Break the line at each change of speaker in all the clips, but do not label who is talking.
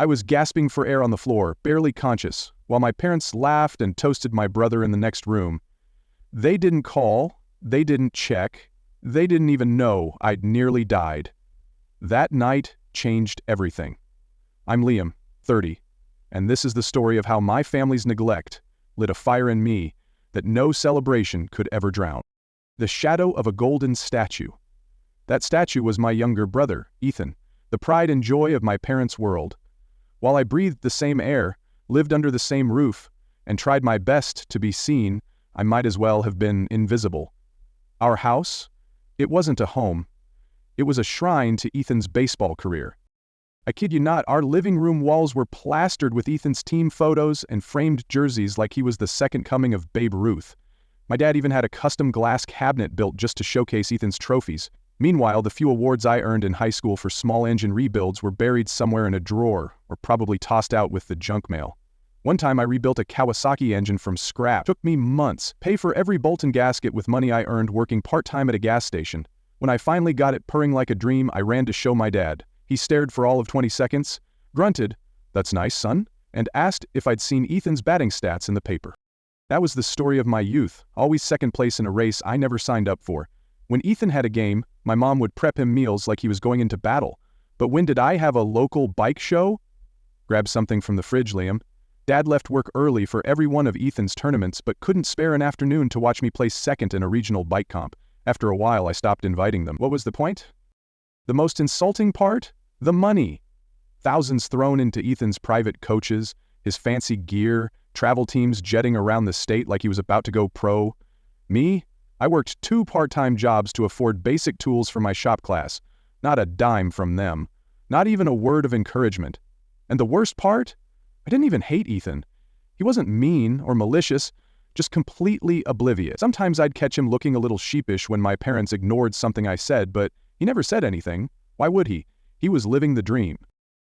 I was gasping for air on the floor, barely conscious, while my parents laughed and toasted my brother in the next room. They didn't call, they didn't check, they didn't even know I'd nearly died. That night changed everything. I'm Liam, 30, and this is the story of how my family's neglect lit a fire in me that no celebration could ever drown. The shadow of a golden statue. That statue was my younger brother, Ethan, the pride and joy of my parents' world. While I breathed the same air, lived under the same roof, and tried my best to be seen, I might as well have been invisible. Our house? It wasn't a home. It was a shrine to Ethan's baseball career. I kid you not, our living room walls were plastered with Ethan's team photos and framed jerseys like he was the second coming of Babe Ruth. My dad even had a custom glass cabinet built just to showcase Ethan's trophies. Meanwhile, the few awards I earned in high school for small engine rebuilds were buried somewhere in a drawer, or probably tossed out with the junk mail. One time I rebuilt a Kawasaki engine from scrap. It took me months, pay for every bolt and gasket with money I earned working part-time at a gas station. When I finally got it purring like a dream, I ran to show my dad. He stared for all of 20 seconds, grunted, "That's nice, son," and asked if I'd seen Ethan's batting stats in the paper. That was the story of my youth, always second place in a race I never signed up for. When Ethan had a game, my mom would prep him meals like he was going into battle. But when did I have a local bike show? Grab something from the fridge, Liam. Dad left work early for every one of Ethan's tournaments but couldn't spare an afternoon to watch me place second in a regional bike comp. After a while, I stopped inviting them. What was the point? The most insulting part? The money. Thousands thrown into Ethan's private coaches, his fancy gear, travel teams jetting around the state like he was about to go pro. Me? I worked 2 part-time jobs to afford basic tools for my shop class. Not a dime from them. Not even a word of encouragement. And the worst part? I didn't even hate Ethan. He wasn't mean or malicious, just completely oblivious. Sometimes I'd catch him looking a little sheepish when my parents ignored something I said, but he never said anything. Why would he? He was living the dream.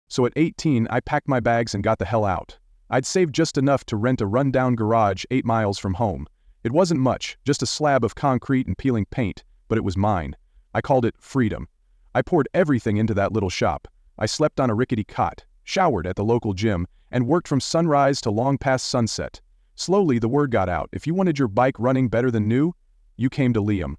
So at 18, I packed my bags and got the hell out. I'd saved just enough to rent a rundown garage 8 miles from home. It wasn't much, just a slab of concrete and peeling paint, but it was mine. I called it freedom. I poured everything into that little shop. I slept on a rickety cot, showered at the local gym, and worked from sunrise to long past sunset. Slowly, the word got out. If you wanted your bike running better than new, you came to Liam.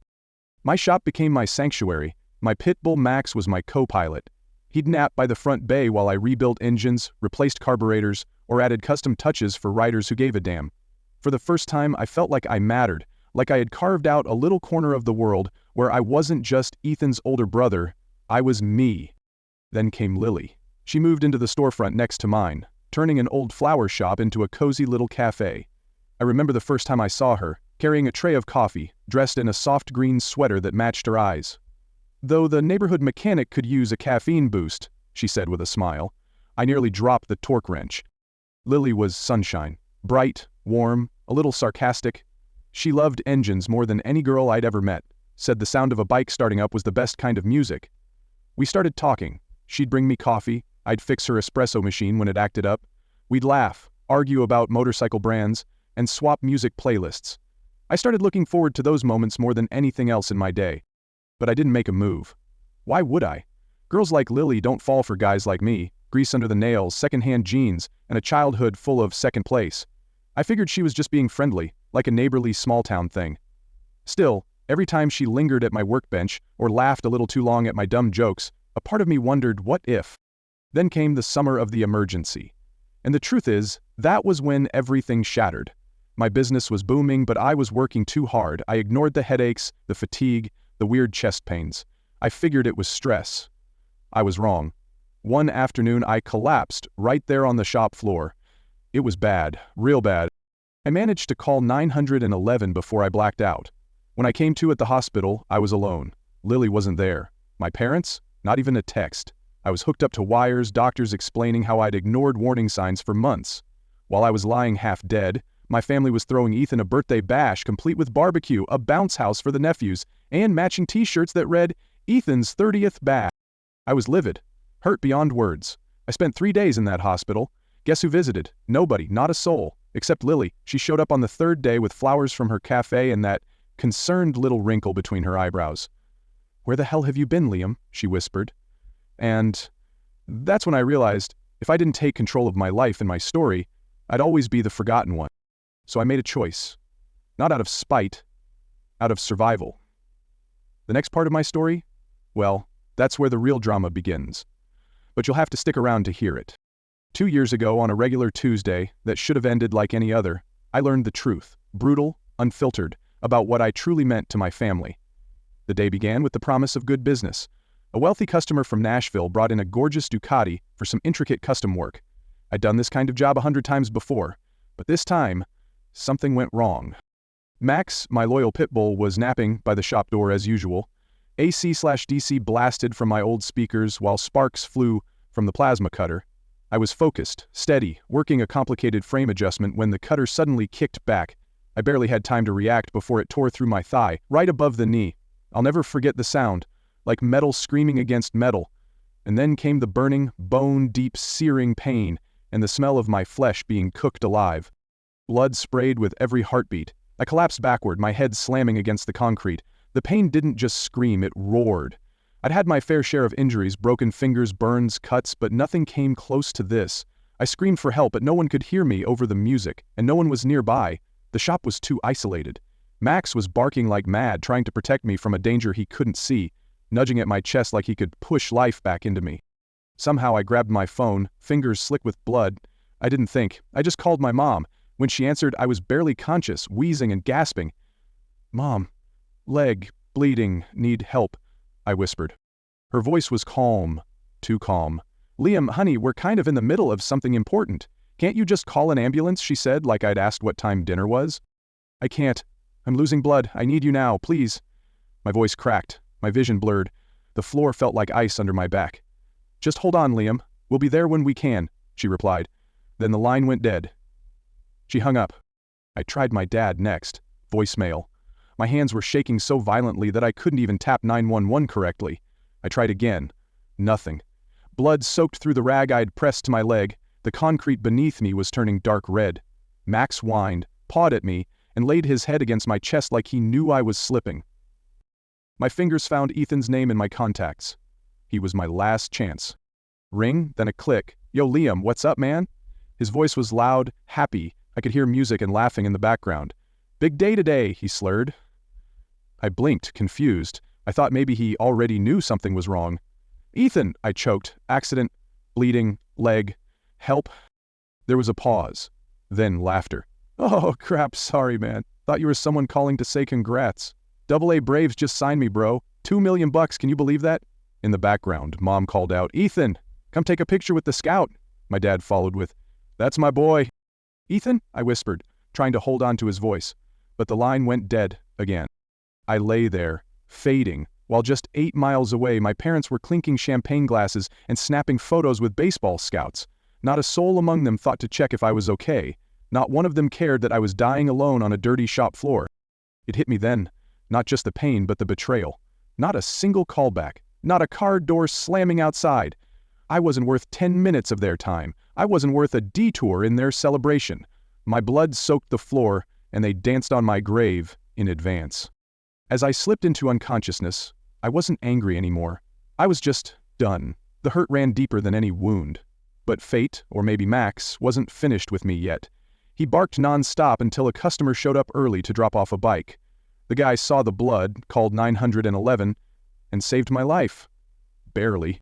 My shop became my sanctuary. My pit bull Max was my co-pilot. He'd nap by the front bay while I rebuilt engines, replaced carburetors, or added custom touches for riders who gave a damn. For the first time, I felt like I mattered, like I had carved out a little corner of the world where I wasn't just Ethan's older brother, I was me. Then came Lily. She moved into the storefront next to mine, turning an old flower shop into a cozy little cafe. I remember the first time I saw her, carrying a tray of coffee, dressed in a soft green sweater that matched her eyes. "Though the neighborhood mechanic could use a caffeine boost," she said with a smile. I nearly dropped the torque wrench. Lily was sunshine, bright, warm, a little sarcastic. She loved engines more than any girl I'd ever met, said the sound of a bike starting up was the best kind of music. We started talking. She'd bring me coffee, I'd fix her espresso machine when it acted up. We'd laugh, argue about motorcycle brands, and swap music playlists. I started looking forward to those moments more than anything else in my day. But I didn't make a move. Why would I? Girls like Lily don't fall for guys like me, grease under the nails, secondhand jeans, and a childhood full of second place. I figured she was just being friendly, like a neighborly small-town thing. Still, every time she lingered at my workbench or laughed a little too long at my dumb jokes, a part of me wondered, what if? Then came the summer of the emergency. And the truth is, that was when everything shattered. My business was booming, but I was working too hard. I ignored the headaches, the fatigue, the weird chest pains. I figured it was stress. I was wrong. One afternoon I collapsed right there on the shop floor. It was bad, real bad. I managed to call 911 before I blacked out. When I came to at the hospital, I was alone. Lily wasn't there. My parents? Not even a text. I was hooked up to wires, doctors explaining how I'd ignored warning signs for months. While I was lying half dead, my family was throwing Ethan a birthday bash complete with barbecue, a bounce house for the nephews, and matching t-shirts that read, "Ethan's 30th bash." I was livid, hurt beyond words. I spent 3 days in that hospital. Guess who visited? Nobody, not a soul, except Lily. She showed up on the 3rd day with flowers from her cafe and that concerned little wrinkle between her eyebrows. "Where the hell have you been, Liam?" she whispered. And that's when I realized If I didn't take control of my life and my story, I'd always be the forgotten one. So I made a choice. Not out of spite, out of survival. The next part of my story? Well, that's where the real drama begins. But you'll have to stick around to hear it. 2 years ago, on a regular Tuesday that should have ended like any other, I learned the truth, brutal, unfiltered, about what I truly meant to my family. The day began with the promise of good business. A wealthy customer from Nashville brought in a gorgeous Ducati for some intricate custom work. I'd done this kind of job 100 times before, but this time, something went wrong. Max, my loyal pit bull, was napping by the shop door as usual. AC/DC blasted from my old speakers while sparks flew from the plasma cutter. I was focused, steady, working a complicated frame adjustment when the cutter suddenly kicked back. I barely had time to react before it tore through my thigh, right above the knee. I'll never forget the sound, like metal screaming against metal. And then came the burning, bone-deep, searing pain, and the smell of my flesh being cooked alive. Blood sprayed with every heartbeat. I collapsed backward, my head slamming against the concrete. The pain didn't just scream, it roared. I'd had my fair share of injuries, broken fingers, burns, cuts, but nothing came close to this. I screamed for help, but no one could hear me over the music, and no one was nearby. The shop was too isolated. Max was barking like mad, trying to protect me from a danger he couldn't see, nudging at my chest like he could push life back into me. Somehow I grabbed my phone, fingers slick with blood. I didn't think. I just called my mom. When she answered, I was barely conscious, wheezing and gasping. "Mom, leg, bleeding, need help," I whispered. Her voice was calm, too calm. "Liam, honey, we're kind of in the middle of something important. Can't you just call an ambulance?" she said, like I'd asked what time dinner was. "I can't. I'm losing blood. I need you now, please." My voice cracked, my vision blurred. The floor felt like ice under my back. "Just hold on, Liam. We'll be there when we can," she replied. Then the line went dead. She hung up. I tried my dad next. Voicemail. My hands were shaking so violently that I couldn't even tap 911 correctly. I tried again. Nothing. Blood soaked through the rag I'd pressed to my leg. The concrete beneath me was turning dark red. Max whined, pawed at me, and laid his head against my chest like he knew I was slipping. My fingers found Ethan's name in my contacts. He was my last chance. Ring, then a click. "Yo, Liam, what's up, man?" His voice was loud, happy. I could hear music and laughing in the background. "Big day today," he slurred. I blinked, confused. I thought maybe he already knew something was wrong. "Ethan," I choked. "Accident, bleeding, leg, help." There was a pause, then laughter. "Oh, crap, sorry, man. Thought you were someone calling to say congrats. AA Braves just signed me, bro. $2 million, can you believe that?" In the background, Mom called out, "Ethan, come take a picture with the scout." My dad followed with, "That's my boy." "Ethan?" I whispered, trying to hold on to his voice. But the line went dead again. I lay there, fading, while just 8 miles away my parents were clinking champagne glasses and snapping photos with baseball scouts. Not a soul among them thought to check if I was okay. Not one of them cared that I was dying alone on a dirty shop floor. It hit me then, not just the pain but the betrayal. Not a single callback, not a car door slamming outside. I wasn't worth 10 minutes of their time. I wasn't worth a detour in their celebration. My blood soaked the floor, and they danced on my grave in advance. As I slipped into unconsciousness, I wasn't angry anymore. I was just done. The hurt ran deeper than any wound. But fate, or maybe Max, wasn't finished with me yet. He barked non-stop until a customer showed up early to drop off a bike. The guy saw the blood, called 911, and saved my life. Barely.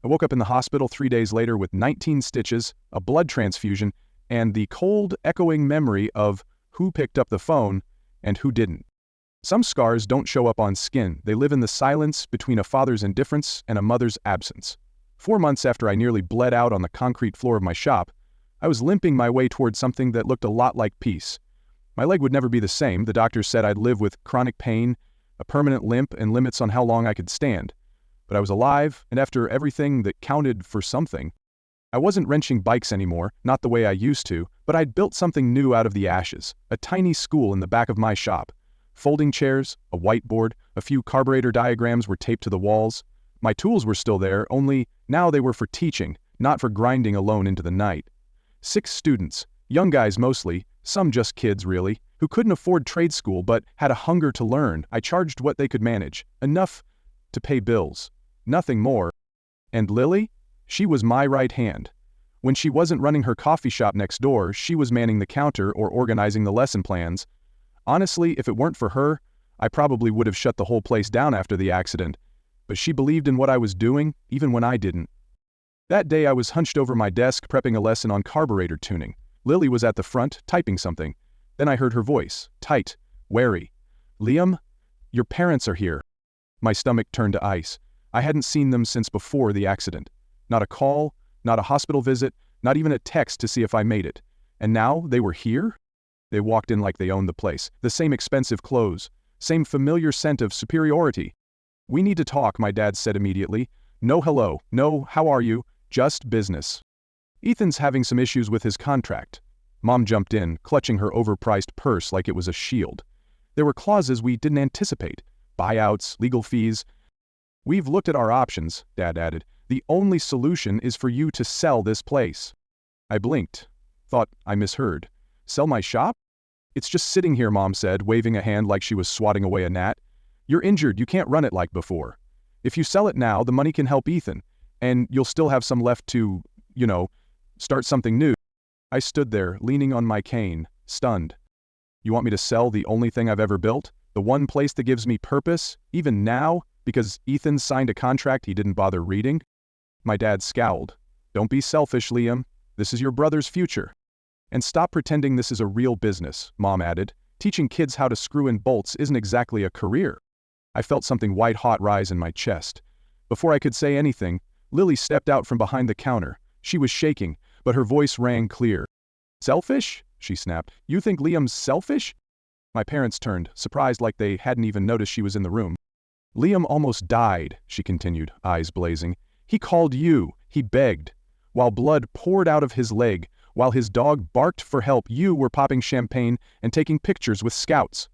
I woke up in the hospital 3 days later with 19 stitches, a blood transfusion, and the cold, echoing memory of who picked up the phone and who didn't. Some scars don't show up on skin. They live in the silence between a father's indifference and a mother's absence. 4 months after I nearly bled out on the concrete floor of my shop, I was limping my way toward something that looked a lot like peace. My leg would never be the same. The doctors said I'd live with chronic pain, a permanent limp, and limits on how long I could stand. But I was alive, and after everything that counted for something, I wasn't wrenching bikes anymore, not the way I used to, but I'd built something new out of the ashes, a tiny school in the back of my shop. Folding chairs, a whiteboard, a few carburetor diagrams were taped to the walls. My tools were still there, only now they were for teaching, not for grinding alone into the night. 6 students, young guys mostly, some just kids really, who couldn't afford trade school but had a hunger to learn. I charged what they could manage, enough to pay bills. Nothing more. And Lily? She was my right hand. When she wasn't running her coffee shop next door, she was manning the counter or organizing the lesson plans. Honestly, if it weren't for her, I probably would have shut the whole place down after the accident. But she believed in what I was doing, even when I didn't. That day I was hunched over my desk prepping a lesson on carburetor tuning. Lily was at the front, typing something. Then I heard her voice, tight, wary. "Liam, your parents are here." My stomach turned to ice. I hadn't seen them since before the accident. Not a call, not a hospital visit, not even a text to see if I made it. And now they were here? They walked in like they owned the place. The same expensive clothes. Same familiar scent of superiority. "We need to talk," my dad said immediately. "No hello, no how are you, just business. Ethan's having some issues with his contract." Mom jumped in, clutching her overpriced purse like it was a shield. There were clauses we didn't anticipate. Buyouts, legal fees. "We've looked at our options," Dad added. "The only solution is for you to sell this place." I blinked. Thought I misheard. "Sell my shop?" "It's just sitting here," Mom said, waving a hand like she was swatting away a gnat. "You're injured, you can't run it like before. If you sell it now, the money can help Ethan, and you'll still have some left to, start something new." I stood there, leaning on my cane, stunned. "You want me to sell the only thing I've ever built? The one place that gives me purpose, even now, because Ethan signed a contract he didn't bother reading?" My dad scowled. "Don't be selfish, Liam. This is your brother's future. And stop pretending this is a real business," Mom added. "Teaching kids how to screw in bolts isn't exactly a career." I felt something white-hot rise in my chest. Before I could say anything, Lily stepped out from behind the counter. She was shaking, but her voice rang clear. "Selfish?" she snapped. "You think Liam's selfish?" My parents turned, surprised like they hadn't even noticed she was in the room. "Liam almost died," she continued, eyes blazing. "He called you, he begged. While blood poured out of his leg, while his dog barked for help, you were popping champagne and taking pictures with scouts.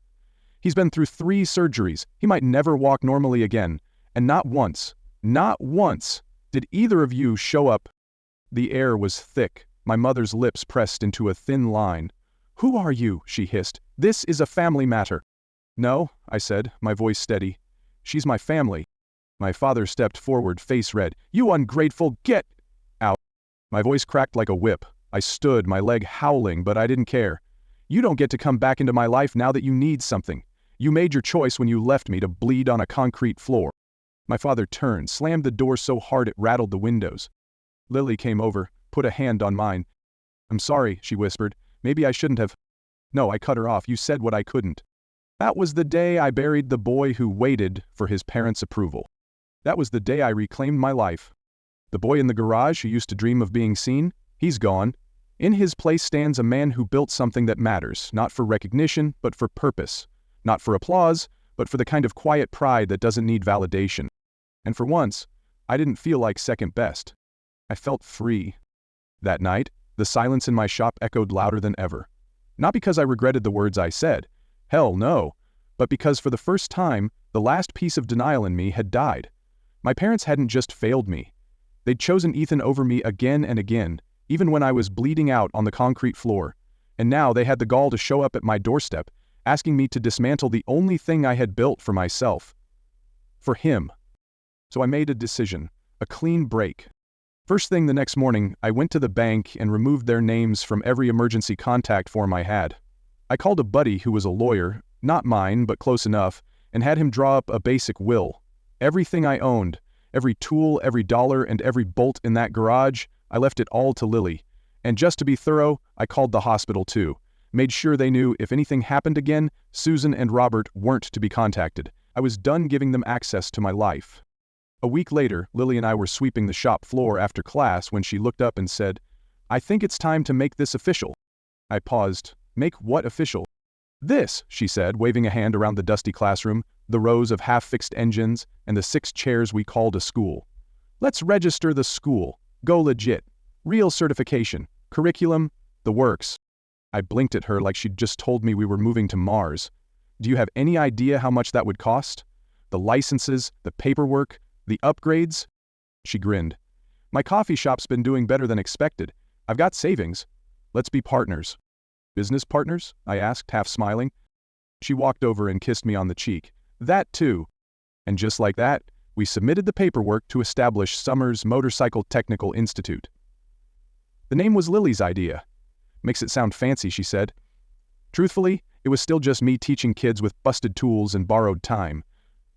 He's been through 3 surgeries. He might never walk normally again. And not once did either of you show up." The air was thick. My mother's lips pressed into a thin line. "Who are you?" she hissed. "This is a family matter." "No," I said, my voice steady. "She's my family." My father stepped forward, face red. "You ungrateful, get out." My voice cracked like a whip. I stood, my leg howling, but I didn't care. "You don't get to come back into my life now that you need something. You made your choice when you left me to bleed on a concrete floor." My father turned, slammed the door so hard it rattled the windows. Lily came over, put a hand on mine. "I'm sorry," she whispered. "Maybe I shouldn't have." "No," I cut her off. "You said what I couldn't." That was the day I buried the boy who waited for his parents' approval. That was the day I reclaimed my life. The boy in the garage who used to dream of being seen, he's gone. In his place stands a man who built something that matters, not for recognition, but for purpose. Not for applause, but for the kind of quiet pride that doesn't need validation. And for once, I didn't feel like second best. I felt free. That night, the silence in my shop echoed louder than ever. Not because I regretted the words I said. Hell no. But because for the first time, the last piece of denial in me had died. My parents hadn't just failed me. They'd chosen Ethan over me again and again, even when I was bleeding out on the concrete floor. And now they had the gall to show up at my doorstep, asking me to dismantle the only thing I had built for myself. For him. So I made a decision, a clean break. First thing the next morning, I went to the bank and removed their names from every emergency contact form I had. I called a buddy who was a lawyer, not mine, but close enough, and had him draw up a basic will. Everything I owned, every tool, every dollar, and every bolt in that garage, I left it all to Lily. And just to be thorough, I called the hospital too. Made sure they knew if anything happened again, Susan and Robert weren't to be contacted. I was done giving them access to my life. A week later, Lily and I were sweeping the shop floor after class when she looked up and said, "I think it's time to make this official." I paused. "Make what official?" "This," she said, waving a hand around the dusty classroom, the rows of half-fixed engines, and the 6 chairs we called a school. "Let's register the school. Go legit. Real certification. Curriculum. The works." I blinked at her like she'd just told me we were moving to Mars. "Do you have any idea how much that would cost? The licenses, the paperwork, the upgrades?" She grinned. "My coffee shop's been doing better than expected. I've got savings. Let's be partners." "Business partners?" I asked, half smiling. She walked over and kissed me on the cheek. "That too." And just like that, we submitted the paperwork to establish Summers Motorcycle Technical Institute. The name was Lily's idea. Makes it sound fancy, she said. Truthfully, it was still just me teaching kids with busted tools and borrowed time.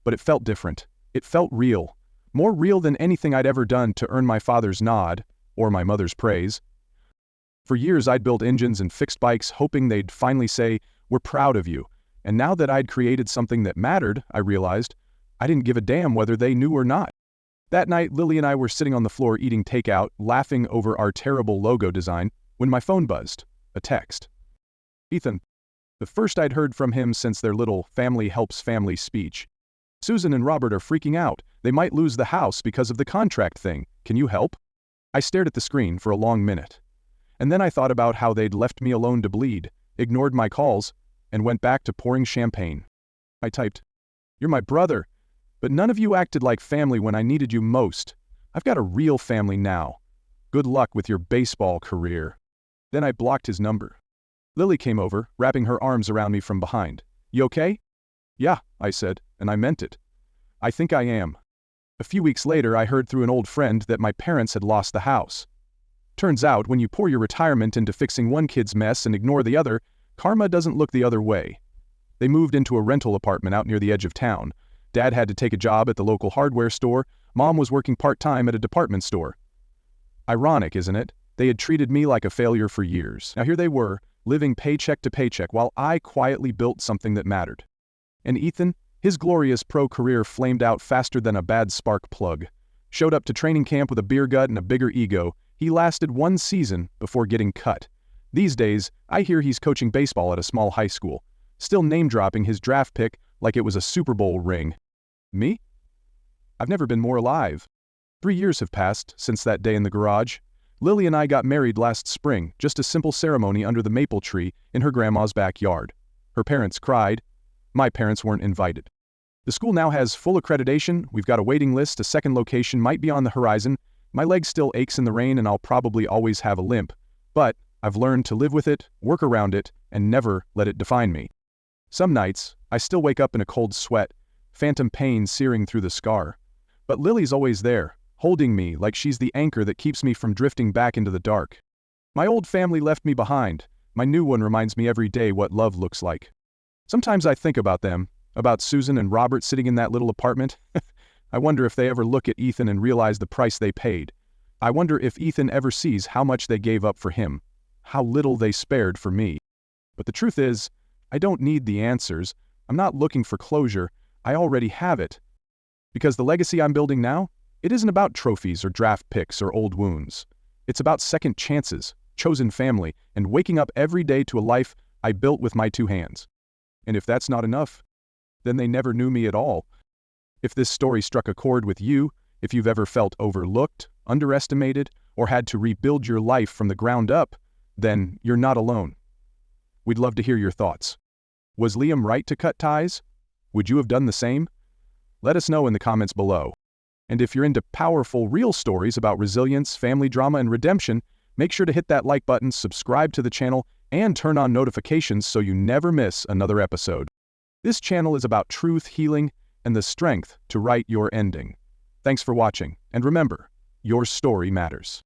But it felt different. It felt real. More real than anything I'd ever done to earn my father's nod, or my mother's praise. For years I'd built engines and fixed bikes hoping they'd finally say, "We're proud of you." And now that I'd created something that mattered, I realized, I didn't give a damn whether they knew or not. That night, Lily and I were sitting on the floor eating takeout, laughing over our terrible logo design, when my phone buzzed. A text. Ethan. The first I'd heard from him since their little family helps family speech. Susan and Robert are freaking out. They might lose the house because of the contract thing. Can you help? I stared at the screen for a long minute. And then I thought about how they'd left me alone to bleed, ignored my calls, and went back to pouring champagne. I typed, "You're my brother, but none of you acted like family when I needed you most. I've got a real family now. Good luck with your baseball career." Then I blocked his number. Lily came over, wrapping her arms around me from behind. "You okay?" "Yeah," I said, and I meant it. "I think I am." A few weeks later, I heard through an old friend that my parents had lost the house. Turns out, when you pour your retirement into fixing one kid's mess and ignore the other, karma doesn't look the other way. They moved into a rental apartment out near the edge of town. Dad had to take a job at the local hardware store. Mom was working part-time at a department store. Ironic, isn't it? They had treated me like a failure for years. Now here they were, living paycheck to paycheck while I quietly built something that mattered. And Ethan, his glorious pro career flamed out faster than a bad spark plug. Showed up to training camp with a beer gut and a bigger ego. He lasted one season before getting cut. These days, I hear he's coaching baseball at a small high school, still name-dropping his draft pick like it was a Super Bowl ring. Me? I've never been more alive. 3 years have passed since that day in the garage. Lily and I got married last spring, just a simple ceremony under the maple tree in her grandma's backyard. Her parents cried. My parents weren't invited. The school now has full accreditation, we've got a waiting list, a second location might be on the horizon. My leg still aches in the rain and I'll probably always have a limp. But I've learned to live with it, work around it, and never let it define me. Some nights, I still wake up in a cold sweat, phantom pain searing through the scar. But Lily's always there, holding me like she's the anchor that keeps me from drifting back into the dark. My old family left me behind. My new one reminds me every day what love looks like. Sometimes I think about them, about Susan and Robert sitting in that little apartment. I wonder if they ever look at Ethan and realize the price they paid. I wonder if Ethan ever sees how much they gave up for him, how little they spared for me. But the truth is, I don't need the answers. I'm not looking for closure. I already have it. Because the legacy I'm building now, it isn't about trophies or draft picks or old wounds. It's about second chances, chosen family, and waking up every day to a life I built with my 2 hands. And if that's not enough, then they never knew me at all. If this story struck a chord with you, if you've ever felt overlooked, underestimated, or had to rebuild your life from the ground up, then you're not alone. We'd love to hear your thoughts. Was Liam right to cut ties? Would you have done the same? Let us know in the comments below. And if you're into powerful, real stories about resilience, family drama, and redemption, make sure to hit that like button, subscribe to the channel, and turn on notifications so you never miss another episode. This channel is about truth, healing, and the strength to write your ending. Thanks for watching, and remember, your story matters.